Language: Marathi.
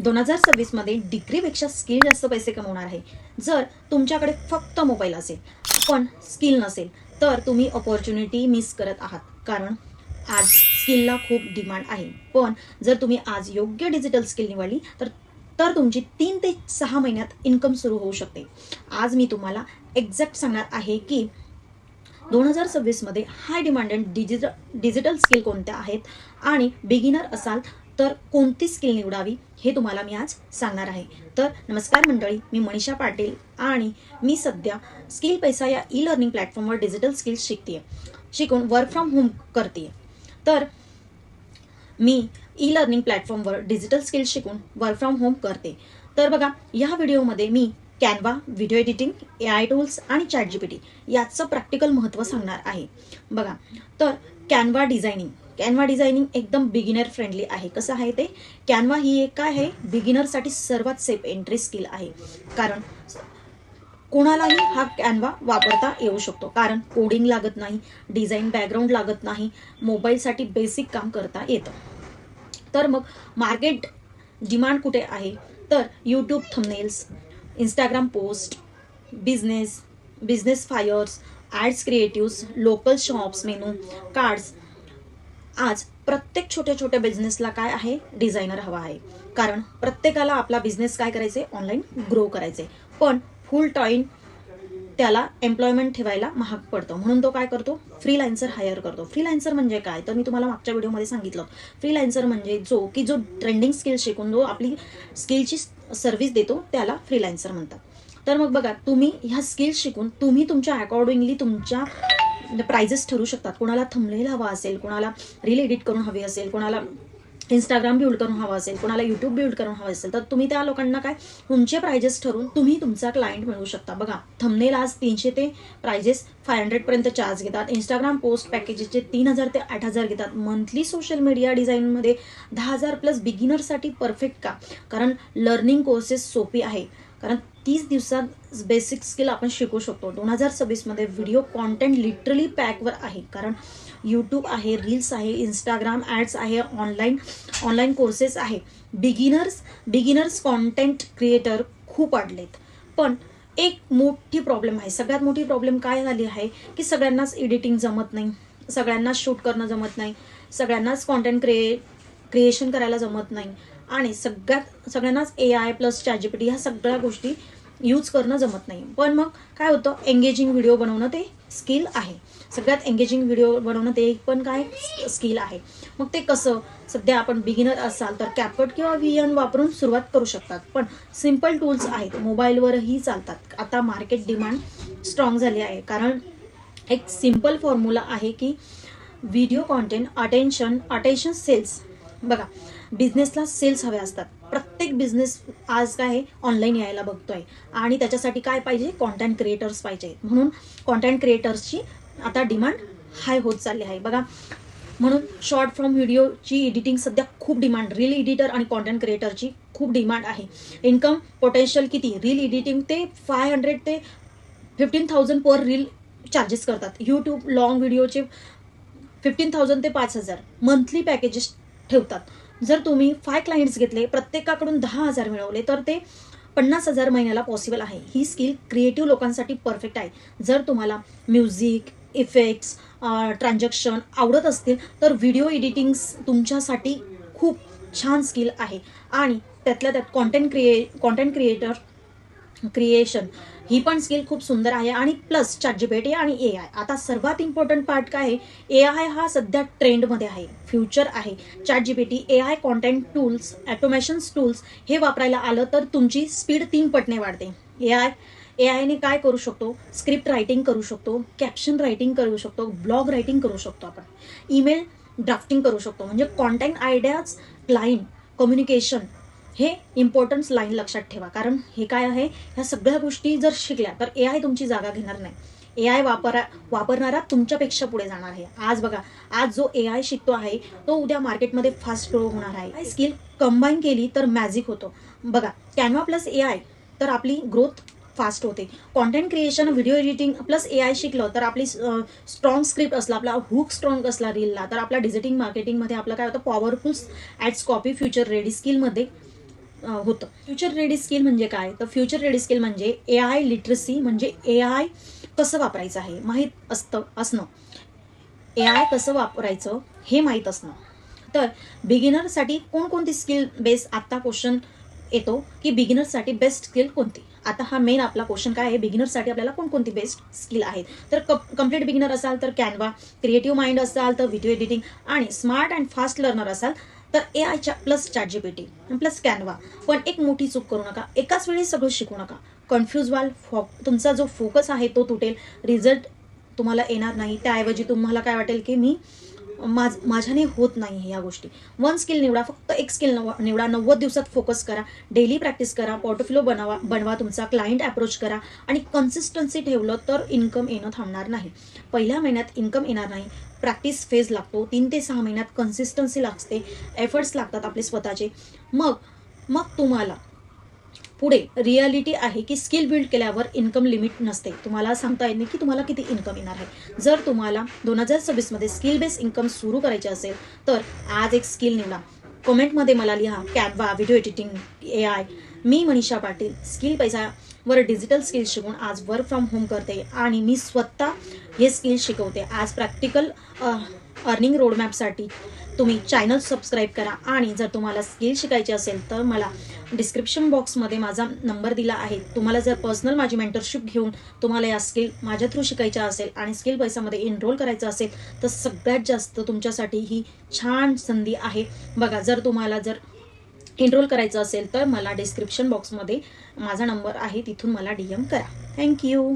2026 मध्ये डिग्रीपेक्षा स्किल जास्त पैसे कमवणार आहे. जर तुमच्याकडे फक्त मोबाईल असेल पण स्किल नसेल तर तुम्ही अपॉर्च्युनिटी मिस करत आहात. कारण आज स्किलला खूप डिमांड आहे. पण जर तुम्ही आज योग्य डिजिटल स्किल निवडली तर तर तुमची 3 ते 6 महिन्यात इन्कम सुरू होऊ शकते. आज मी तुम्हाला एक्झॅक्ट सांगणार आहे की 2026 मध्ये हाय डिमांडेड डिजिटल स्किल कोणत्या आहेत आणि बिगिनर असाल तर कोणती स्किल निवडावी हे तुम्हाला मी आज सांगणार आहे. तर नमस्कार मंडळी, मी मनीषा पाटील आणि मी सध्या स्किल पैसा या ई लर्निंग प्लॅटफॉर्मवर डिजिटल स्किल्स शिकून वर्क फ्रॉम होम करते. तर मी ई लर्निंग प्लॅटफॉर्मवर डिजिटल स्किल्स शिकून वर्क फ्रॉम होम करते. तर बघा, या व्हिडिओमध्ये मी Canva, video editing, AI tools आणि ChatGPT याचं प्रॅक्टिकल महत्त्व सांगणार आहे. बघा, तर कॅनवा डिझायनिंग एकदम बिगिनर फ्रेंडली आहे. कसं आहे ते? कॅनवा ही एक काय आहे, बिगिनरसाठी सर्वात सेफ एंट्री स्किल आहे. कारण कोणालाही हा कॅनवा वापरता येऊ शकतो. कारण कोडिंग लागत नाही, डिझाईन बॅकग्राऊंड लागत नाही, मोबाईलसाठी बेसिक काम करता येतं. तर मग मार्केट डिमांड कुठे आहे? तर YouTube thumbnails, Instagram post, business flyers, ads creatives, local shops, menu cards. आज प्रत्येक छोट्या बिझनेसला काय आहे? डिझायनर हवा आहे. कारण प्रत्येकाला आपला बिझनेस काय करायचे? ऑनलाईन ग्रो करायचे. पण फुल टाईम त्याला एम्प्लॉयमेंट ठेवायला महाग पडतं. म्हणून तो काय करतो? फ्रीलान्सर हायर करतो. फ्रीलान्सर म्हणजे काय? तर मी तुम्हाला मागच्या व्हिडिओमध्ये सांगितलं. फ्रीलान्सर म्हणजे जो ट्रेंडिंग स्किल शिकून जो आपली स्किलची सर्व्हिस देतो त्याला फ्रीलान्सर म्हणतात. तर मग बघा, तुम्ही ह्या स्किल्स शिकून तुम्ही तुमच्या अकॉर्डिंगली तुमच्या प्राइजेस ठरवू शकतात. कोणाला थंबनेल हवा असेल, कोणाला रील एडिट करून हवी असेल, कोणाला इंस्टाग्राम बिल्ड करून हवा असेल, कोणाला यूट्यूब बिल्ड करून हवं असेल, तर तुम्ही त्या लोकांना काय तुमचे प्राइजेस ठरवून तुम्ही तुमचा क्लायंट मिळवू शकता. बघा, थंबनेल आज 300 ते प्राइजेस 500 पर्यंत चार्ज घेतात. इंस्टाग्राम पोस्ट पॅकेजेसचे 3000 ते 8000 घेतात. मंथली सोशल मीडिया डिझाईनमध्ये 10,000 प्लस. बिगिनरसाठी परफेक्ट का? कारण लर्निंग कोर्सेस सोपी आहे. कारण 30 दिवसात बेसिक स्किल आपण शिकू शकतो. 2026 मध्ये व्हिडिओ कॉन्टेंट लिटरली पॅकवर आहे. कारण यूट्यूब आहे, रील्स आहे, इंस्टाग्राम ॲड्स आहे, ऑनलाईन कोर्सेस आहे. बिगिनर्स कॉन्टेंट क्रिएटर खूप वाढलेत. पण एक मोठी प्रॉब्लेम आहे. सगळ्यात मोठी प्रॉब्लेम काय झाली आहे की सगळ्यांनाच एडिटिंग जमत नाही, सगळ्यांनाच शूट करणं जमत नाही, सगळ्यांनाच कॉन्टेंट क्रिएशन करायला जमत नाही आणि सगळ्यांनाच AI प्लस ChatGPT ह्या सगळ्या गोष्टी यूज करणं जमत नाही. पण मग काय होतं? एंगेजिंग व्हिडिओ बनवणं ते स्किल आहे. सगळ्यात एंगेजिंग व्हिडिओ बनवणं ते पण काय स्किल आहे. मग ते कसं? सध्या आपण बिगिनर असाल तर CapCut किंवा VN वापरून सुरुवात करू शकतात. पण सिम्पल टूल्स आहेत, मोबाईलवरही चालतात. आता मार्केट डिमांड स्ट्रॉंग झाली आहे. कारण एक सिम्पल फॉर्म्युला आहे की व्हिडिओ कॉन्टेंट, अटेन्शन सेल्स. बघा, बिझनेसला सेल्स हवे असतात. प्रत्येक बिझनेस आज काय आहे? ऑनलाईन यायला बघतोय आणि त्याच्यासाठी काय पाहिजे? कॉन्टेंट क्रिएटर्स पाहिजे. म्हणून कॉन्टेंट क्रिएटर्सची आता डिमांड हाय होत चालली आहे. बघा, म्हणून शॉर्ट फॉर्म व्हिडिओची एडिटिंग सध्या खूप डिमांड, रील एडिटर आणि कॉन्टेंट क्रिएटरची खूप डिमांड आहे. इन्कम पोटेन्शियल किती? रील एडिटिंग ते 500 ते 15,000 पर रील चार्जेस करतात. यूट्यूब लॉंग व्हिडिओचे 15,000 ते 5,000 मंथली पॅकेजेस ठेवतात. जर तुम्ही 5 क्लायंट्स घेतले, प्रत्येकाकडून 10,000 मिळवले तर ते 50,000 महिन्याला पॉसिबल आहे. ही स्किल क्रिएटिव्ह लोकांसाठी परफेक्ट आहे. जर तुम्हाला म्युझिक, इफेक्ट्स, ट्रान्झॅक्शन आवडत असतील तर व्हिडिओ एडिटिंग तुमच्यासाठी खूप छान स्किल आहे. आणि त्यातल्या त्यात कॉन्टेंट क्रिएशन ही पण स्किल खूप सुंदर आहे. आणि प्लस ChatGPT आणि AI. आता सर्वात इम्पॉर्टंट पार्ट काय आहे? AI हा सध्या ट्रेंडमध्ये आहे, फ्युचर आहे. ChatGPT, AI content tools, automations tools हे वापरायला आलं तर तुमची स्पीड 3 पटने वाढते. AIने काय करू शकतो? स्क्रिप्ट रायटिंग करू शकतो, कॅप्शन रायटिंग करू शकतो, ब्लॉग रायटिंग करू शकतो, आपण ईमेल ड्राफ्टिंग करू शकतो. म्हणजे कॉन्टेंट आयडियाज, क्लायंट कम्युनिकेशन हे इम्पॉर्टन्स लाईन लक्षात ठेवा. कारण हे काय आहे? ह्या सगळ्या गोष्टी जर शिकल्या तर AI तुमची जागा घेणार नाही. AI वापरणारा तुमच्यापेक्षा पुढे जाणार आहे. आज बघा, आज जो AI शिकतो आहे तो उद्या मार्केटमध्ये फास्ट ग्रो होणार आहे. स्किल कंबाईन केली तर मॅजिक होतो. बघा, कॅनवा प्लस AI तर आपली ग्रोथ फास्ट होते. Content creation, video editing plus AI शिकलं तर आपली स्ट्रॉंग स्क्रिप्ट असला, आपला हुक स्ट्रॉंग असला रीलला, तर आपला डिजिटल मार्केटिंगमध्ये आपलं काय होतं? Powerful ads copy, future ready स्किलमध्ये होतं. फ्युचर रेडी स्किल म्हणजे काय, तर फ्युचर रेडी स्किल म्हणजे AI लिटरसी, म्हणजे AI कसं वापरायचं आहे माहीत असणं. AI कसं वापरायचं हे माहीत असणं. तर बिगिनरसाठी कोणकोणती स्किल बेस, आता क्वेश्चन येतो की बिगिनरसाठी बेस्ट स्किल कोणती. आता हा मेन आपला क्वेश्चन काय आहे, बिगिनरसाठी आपल्याला कोणकोणती बेस्ट स्किल आहेत. तर कम्प्लीट बिगिनर असाल तर कॅनवा, क्रिएटिव्ह माइंड असाल तर व्हिडिओ एडिटिंग, आणि स्मार्ट अँड फास्ट लर्नर असाल तर AI plus ChatGPT plus Canva. पण एक मोठी चूक करू नका, एकाच वेळी सगळं शिकू नका. कन्फ्यूज व्हाल, तुमचा जो फोकस आहे तो तुटेल, रिझल्ट तुम्हाला येणार नाही. त्याऐवजी तुम्हाला काय वाटेल की माझ्याने होत नाही ह्या गोष्टी. वन स्किल निवडा, फक्त एक स्किल निवडा. 90 दिवसात फोकस करा, डेली प्रॅक्टिस करा, पोर्टफोलिओ बनवा तुमचा, क्लायंट अप्रोच करा, आणि कन्सिस्टन्सी ठेवलं तर इन्कम येणं थांबणार नाही. पहिल्या महिन्यात इन्कम येणार नाही, प्रॅक्टिस फेज लागतो. 3 ते 6 महिन्यात कन्सिस्टन्सी लागते, एफर्ट्स लागतात आपले स्वतःचे. मग तुम्हाला पुढे रियालिटी आहे की स्किल बिल्ड केल्यावर इन्कम लिमिट नसते. तुम्हाला सांगता येईल की तुम्हाला किती इन्कम येणार आहे. जर तुम्हाला 2026 मध्ये स्किल बेस्ड इन्कम सुरू करायचे असेल तर आज एक स्किल निवडा. कमेंटमध्ये मला लिहा, कॅनवा, व्हिडिओ एडिटिंग, AI. मी मनीषा पाटील, स्किल पैसावर डिजिटल स्किल शिकून आज वर्क फ्रॉम होम करते, आणि मी स्वतः हे स्किल शिकवते. आज प्रॅक्टिकल अर्निंग रोडमॅपसाठी तुम्ही चॅनल सबस्क्राईब करा. आणि जर तुम्हाला स्किल शिकायची असेल तर मला डिस्क्रिप्शन बॉक्समध्ये माझा नंबर दिला आहे. तुम्हाला जर पर्सनल माझी मेंटरशिप घेऊन तुम्हाला या स्किल माझ्या थ्रू शिकायच्या असेल आणि स्किल पैसामध्ये एनरोल करायचं असेल तर सगळ्यात जास्त तुमच्यासाठी ही छान संधी आहे. बघा, जर तुम्हाला एनरोल करायचं असेल तर मला डिस्क्रिप्शन बॉक्समध्ये माझा नंबर आहे, तिथून मला DM करा. थँक्यू.